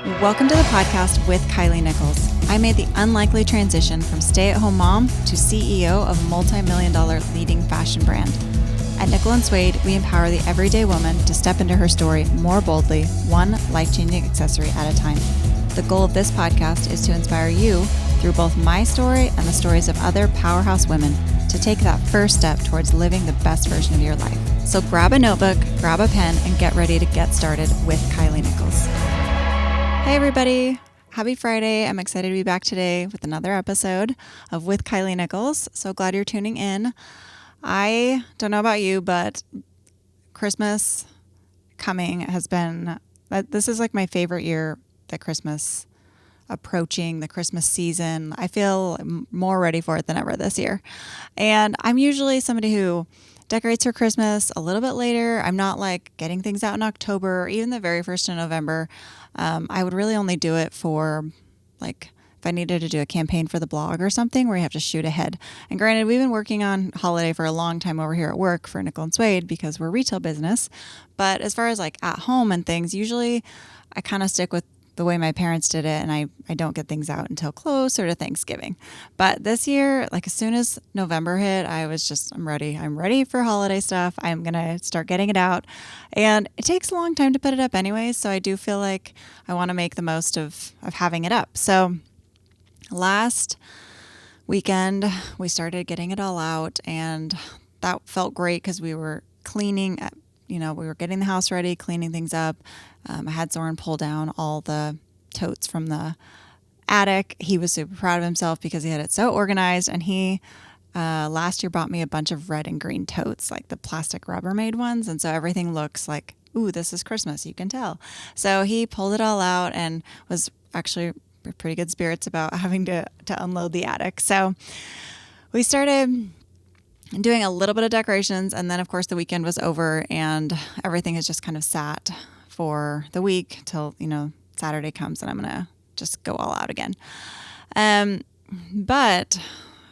Welcome to the podcast with Kilee Nickels. I made the unlikely transition from stay-at-home mom to CEO of a multi-million-dollar leading fashion brand. At Nickel and Suede, we empower the everyday woman to step into her story more boldly, one life-changing accessory at a time. The goal of this podcast is to inspire you through both my story and the stories of other powerhouse women to take that first step towards living the best version of your life. So grab a notebook, grab a pen, and get ready to get started with Kilee Nickels. Hey everybody, happy Friday. I'm excited to be back today with another episode of With Kilee Nickels. So glad you're tuning in. I don't know about you, but Christmas coming has been, this is like my favorite year, the Christmas approaching, the Christmas season. I feel more ready for it than ever this year. And I'm usually somebody who decorates for Christmas a little bit later. I'm not like getting things out in October or even the very first of November. I would really only do it for like if I needed to do a campaign for the blog or something where you have to shoot ahead. And granted, we've been working on holiday for a long time over here at work for Nickel and Suede because we're a retail business. But as far as like at home and things, usually I kind of stick with the way my parents did it, and I don't get things out until closer to Thanksgiving. But this year, like as soon as November hit, I was just, I'm ready. I'm ready for holiday stuff. I'm going to start getting it out. And it takes a long time to put it up anyway, so I do feel like I want to make the most of having it up. So last weekend, we started getting it all out, and that felt great because we were cleaning, we were getting the house ready, cleaning things up. I had Soren pull down all the totes from the attic. He was super proud of himself because he had it so organized. And he last year bought me a bunch of red and green totes, like the plastic Rubbermaid ones. And so everything looks like, ooh, this is Christmas, you can tell. So he pulled it all out and was actually pretty good spirits about having to unload the attic. So we started doing a little bit of decorations, and then of course the weekend was over and everything has just kind of sat for the week till Saturday comes and I'm gonna just go all out again. But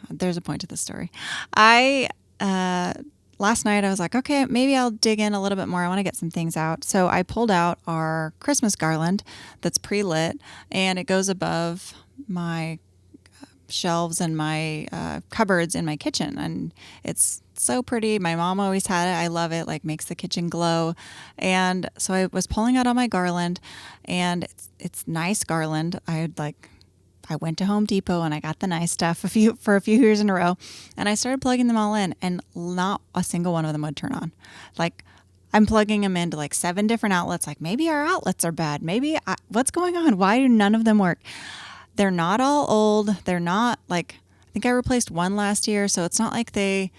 there's a point to this story. I last night I was like, okay, maybe I'll dig in a little bit more. I want to get some things out. So I pulled out our Christmas garland that's pre-lit, and it goes above my shelves and my cupboards in my kitchen, and it's so pretty. My mom always had it. I love it. Like makes the kitchen glow. And so I was pulling out all my garland, and it's nice garland. I went to Home Depot and I got the nice stuff for a few years in a row, and I started plugging them all in, and not a single one of them would turn on. Like I'm plugging them into like 7 different outlets. Like maybe our outlets are bad. What's going on? Why do none of them work? They're not all old. They're not like, I think I replaced one last year. So it's not like they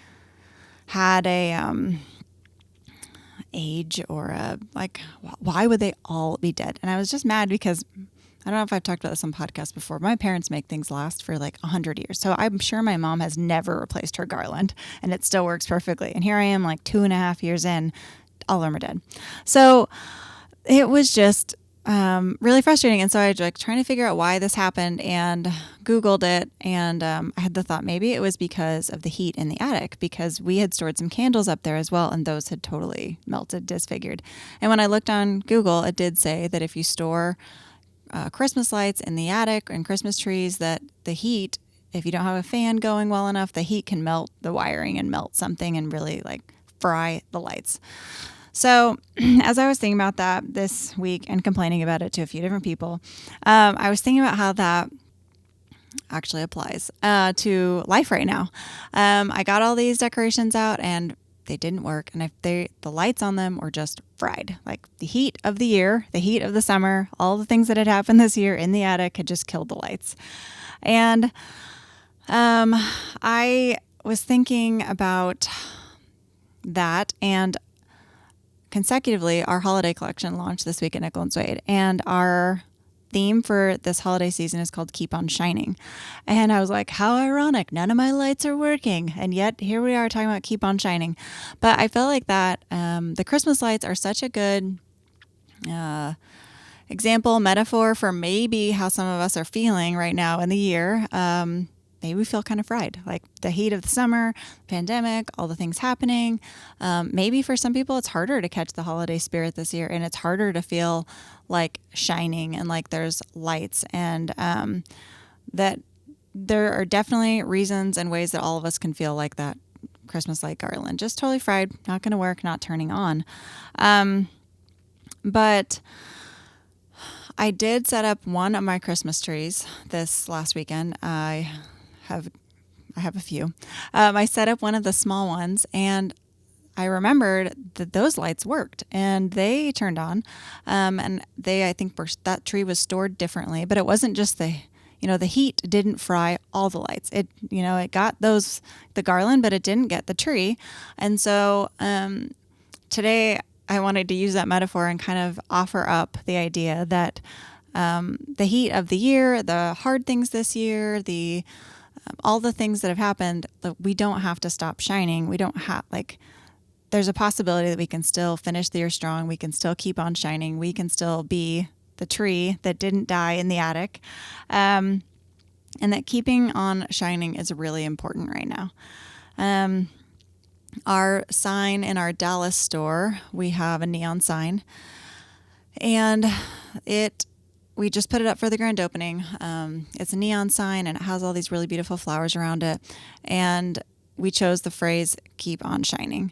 had a age or why would they all be dead? And I was just mad because I don't know if I've talked about this on podcasts before. My parents make things last for like 100 years. So I'm sure my mom has never replaced her garland and it still works perfectly. And here I am like 2.5 years in, all of them are dead. So it was just really frustrating. And so I was like trying to figure out why this happened and Googled it. And I had the thought maybe it was because of the heat in the attic, because we had stored some candles up there as well. And those had totally melted, disfigured. And when I looked on Google, it did say that if you store Christmas lights in the attic and Christmas trees, that the heat, if you don't have a fan going well enough, the heat can melt the wiring and melt something and really like fry the lights. So as I was thinking about that this week and complaining about it to a few different people, I was thinking about how that actually applies to life right now. I got all these decorations out and they didn't work. And the lights on them were just fried. Like the heat of the year, the heat of the summer, all the things that had happened this year in the attic had just killed the lights. And I was thinking about that, and consecutively, our holiday collection launched this week at Nickel and Suede, and our theme for this holiday season is called Keep on Shining. And I was like, how ironic, none of my lights are working, and yet here we are talking about Keep on Shining. But I felt like that the Christmas lights are such a good example, metaphor for maybe how some of us are feeling right now in the year. maybe we feel kind of fried, like the heat of the summer, pandemic, all the things happening. Maybe for some people, it's harder to catch the holiday spirit this year, and it's harder to feel like shining and like there's lights, and that there are definitely reasons and ways that all of us can feel like that Christmas light garland. Just totally fried, not going to work, not turning on. But I did set up one of my Christmas trees this last weekend. I have a few. I set up one of the small ones, and I remembered that those lights worked and they turned on. And I think that tree was stored differently, but it wasn't just the heat didn't fry all the lights. It got the garland, but it didn't get the tree. And so today I wanted to use that metaphor and kind of offer up the idea that the heat of the year, the hard things this year, all the things that have happened, we don't have to stop shining. We don't have, there's a possibility that we can still finish the year strong. We can still keep on shining. We can still be the tree that didn't die in the attic. And that keeping on shining is really important right now. Our sign in our Dallas store, we have a neon sign, and we just put it up for the grand opening. It's a neon sign, and it has all these really beautiful flowers around it. And we chose the phrase, keep on shining.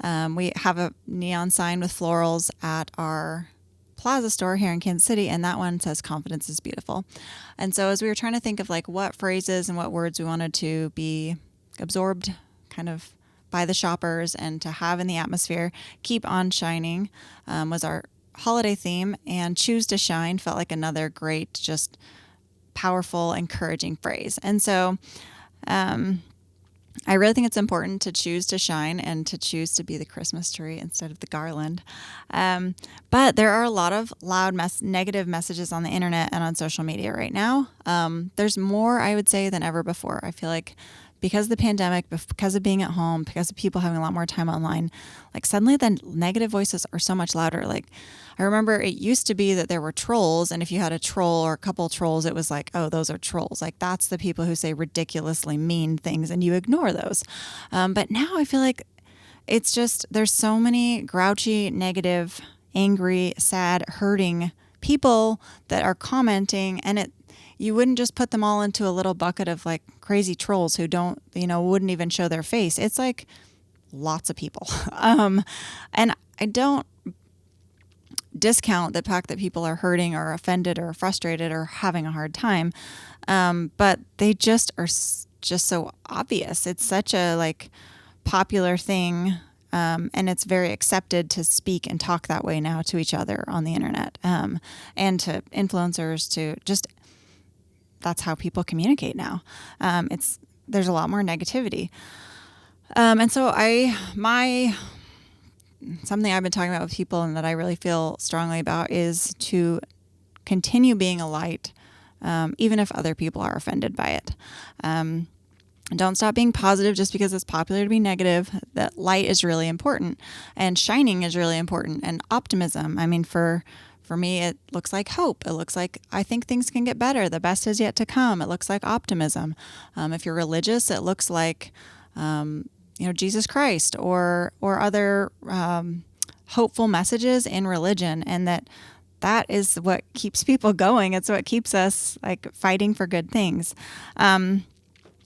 We have a neon sign with florals at our Plaza store here in Kansas City, and that one says confidence is beautiful. And so as we were trying to think of what phrases and what words we wanted to be absorbed kind of by the shoppers and to have in the atmosphere, keep on shining was our holiday theme, and choose to shine felt like another great, just powerful, encouraging phrase. And so I really think it's important to choose to shine and to choose to be the Christmas tree instead of the garland. But there are a lot of loud, negative messages on the internet and on social media right now. There's more, I would say, than ever before. I feel like because of the pandemic, because of being at home, because of people having a lot more time online, suddenly the negative voices are so much louder. I remember it used to be that there were trolls, and if you had a troll or a couple trolls, it was oh, those are trolls. That's the people who say ridiculously mean things, and you ignore those. But now I feel like it's just, there's so many grouchy, negative, angry, sad, hurting people that are commenting, and you wouldn't just put them all into a little bucket of crazy trolls who don't, wouldn't even show their face. It's lots of people. And I don't discount the fact that people are hurting or offended or frustrated or having a hard time. But they just are just so obvious. It's such a popular thing. And it's very accepted to speak and talk that way now to each other on the internet, and to influencers, to just, that's how people communicate now. There's a lot more negativity. And so something I've been talking about with people and that I really feel strongly about is to continue being a light, even if other people are offended by it. Don't stop being positive just because it's popular to be negative. That light is really important, and shining is really important, and optimism. I mean, for me, it looks like hope. It looks like I think things can get better. The best is yet to come. It looks like optimism. If you're religious, it looks like Jesus Christ or other hopeful messages in religion, and that is what keeps people going. It's what keeps us fighting for good things.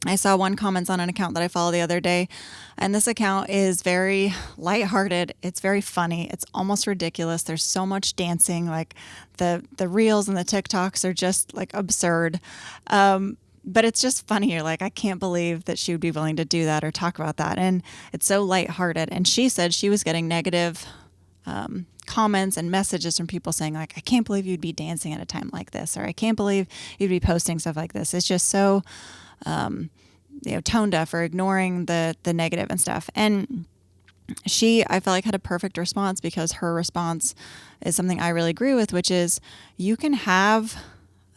I saw one comment on an account that I followed the other day, and this account is very lighthearted. It's very funny. It's almost ridiculous. There's so much dancing. The reels and the TikToks are just absurd. But it's just funny. You're I can't believe that she would be willing to do that or talk about that. And it's so lighthearted. And she said she was getting negative comments and messages from people saying I can't believe you'd be dancing at a time like this, or I can't believe you'd be posting stuff like this. It's just so tone deaf or ignoring the negative and stuff. And I felt had a perfect response, because her response is something I really agree with, which is you can have,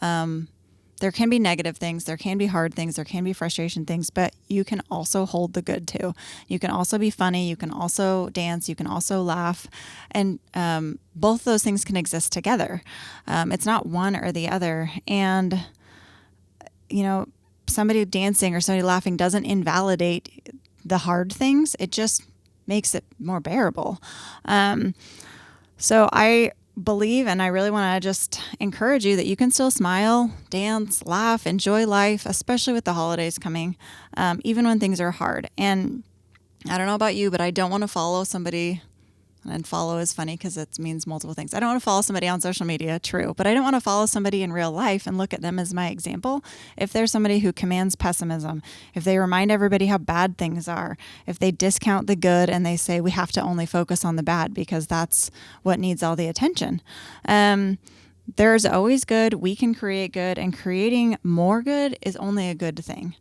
there can be negative things, there can be hard things, there can be frustration things, but you can also hold the good too. You can also be funny, you can also dance, you can also laugh, and both those things can exist together. It's not one or the other. And somebody dancing or somebody laughing doesn't invalidate the hard things. It just makes it more bearable. So I believe, and I really want to just encourage you that you can still smile, dance, laugh, enjoy life, especially with the holidays coming, even when things are hard. And I don't know about you, but I don't want to follow somebody. And follow is funny because it means multiple things. I don't want to follow somebody on social media, true, but I don't want to follow somebody in real life and look at them as my example. If there's somebody who commands pessimism, if they remind everybody how bad things are, if they discount the good and they say we have to only focus on the bad because that's what needs all the attention. There's always good. We can create good, and creating more good is only a good thing,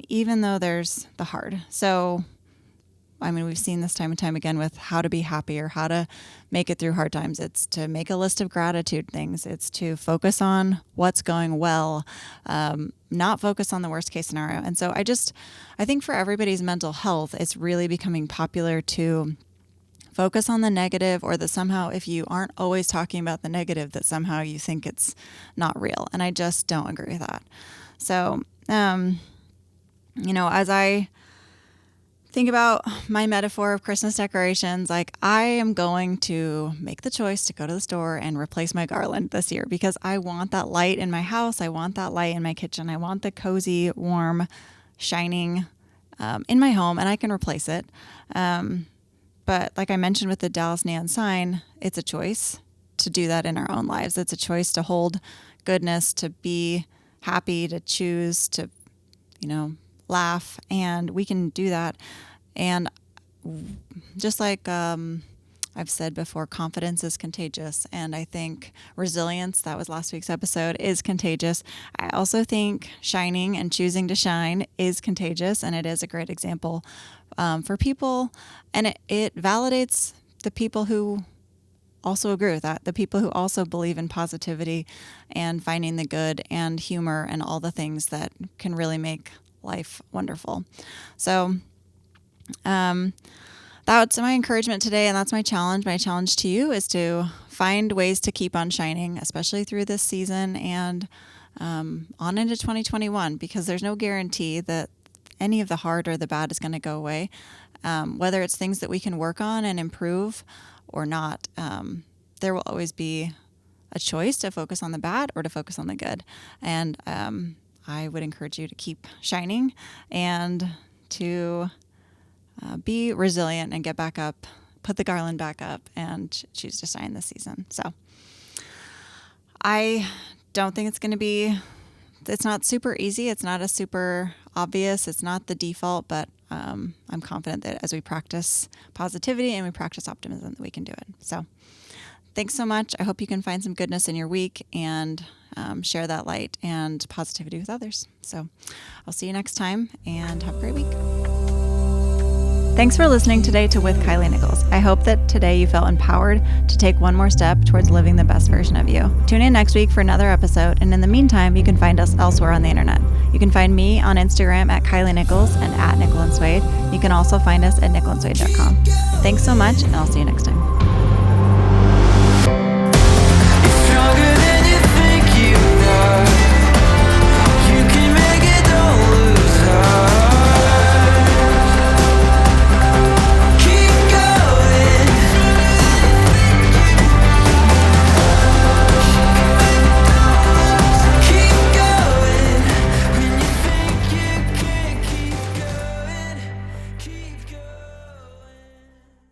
even though there's the hard. So I mean, we've seen this time and time again with how to be happy or how to make it through hard times. It's to make a list of gratitude things. It's to focus on what's going well, not focus on the worst case scenario. And so I think for everybody's mental health, it's really becoming popular to focus on the negative, or that somehow if you aren't always talking about the negative, that somehow you think it's not real. And I just don't agree with that. So, as I think about my metaphor of Christmas decorations, like I am going to make the choice to go to the store and replace my garland this year because I want that light in my house. I want that light in my kitchen. I want the cozy, warm, shining in my home, and I can replace it. But like I mentioned with the Dallas Neon sign, it's a choice to do that in our own lives. It's a choice to hold goodness, to be happy, to choose to, laugh, and we can do that. And just like I've said before, confidence is contagious, and I think resilience, that was last week's episode, is contagious. I also think shining and choosing to shine is contagious, and it is a great example for people, and it validates the people who also agree with that, the people who also believe in positivity and finding the good and humor and all the things that can really make life wonderful. So that's my encouragement today, and that's my challenge. My challenge to you is to find ways to keep on shining, especially through this season and on into 2021, because there's no guarantee that any of the hard or the bad is going to go away. Whether it's things that we can work on and improve or not, there will always be a choice to focus on the bad or to focus on the good. And I would encourage you to keep shining and to be resilient and get back up, put the garland back up, and choose to shine this season. So I don't think it's not super easy. It's not a super obvious. It's not the default, but I'm confident that as we practice positivity and we practice optimism, that we can do it. So thanks so much. I hope you can find some goodness in your week and share that light and positivity with others. So I'll see you next time, and have a great week. Thanks for listening today to With Kilee Nickels. I hope that today you felt empowered to take one more step towards living the best version of you. Tune in next week for another episode, and in the meantime, you can find us elsewhere on the internet. You can find me on Instagram at Kilee Nickels and at Nickel and Suede. You can also find us at nickelandswade.com. Thanks so much, and I'll see you next time.